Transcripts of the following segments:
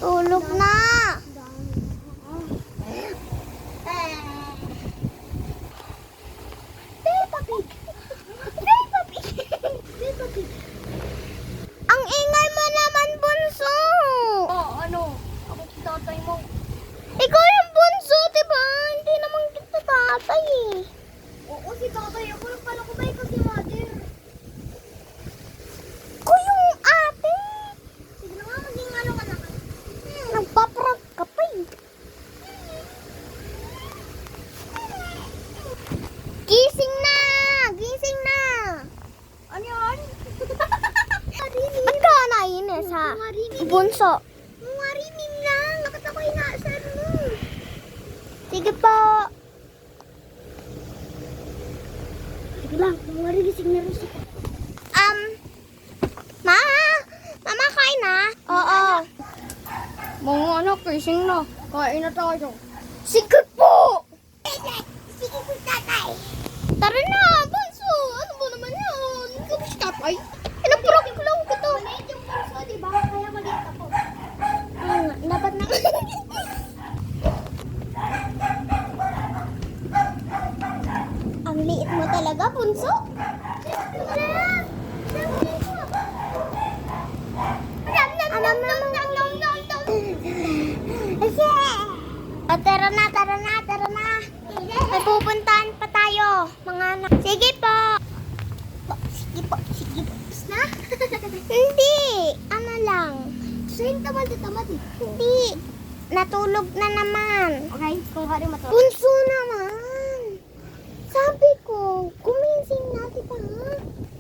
Tulog na. Peppa Pig. Peppa Pig. Peppa Pig. Ang ingay mo naman, bunso. Oh, ano? Ako si tatay mo. Ikaw yung bunso, diba? Hindi naman kita tatay eh. Oo, si tatay. Ako yung pala ko ba ikaw si mother? Ko yung ate. Sige na nga, maging ano ka na. Nagpaprank ka pa eh. Gising na! Gising na! Ano yan? Ba't ka nainis ha? Bunso. Marinig lang. Bakit ako inaasan mo? Sige po. Sige lang, marigising na rin siya. Mama! Mama, kain na? Oo. Mga anak, kising na. Kain na tayo. Sige po! Sige po, tatay. Tara na, bunso. Ano ba naman yun? Ikaw ba si tatay? Pinaprank lang kita. Maliit yung puso, di ba? Kaya maliit ako. Dapat na. Ang liit mo talaga, bunso. O, tara na, tara na, tara na. May pupuntahan pa tayo, mga anak. Sige po. Sige po, sige po. Na? Hindi, ano lang. Sa'yo naman si Tamad eh. Hindi, natulog na naman. Okay, kung hari mo to. Bunso naman. Sabi ko, gumising na, diba?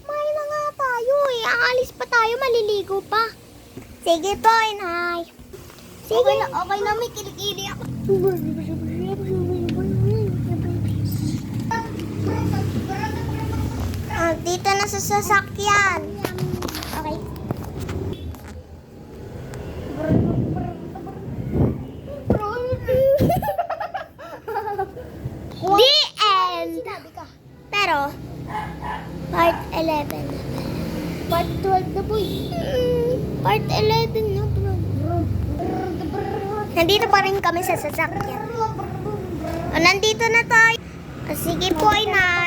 May na nga tayo eh. Aalis pa tayo, maliligo pa. Sige po, inay. Sige. Okay na, may kilikili ako. Dito na sa sasakyan. Okay. The end. Sinabi ka. Pero, part 11. Part 12 na boy. Part 11 na bro. Nandito pa rin kami sa sasakyan. O, nandito na tayo. O, sige po, inay.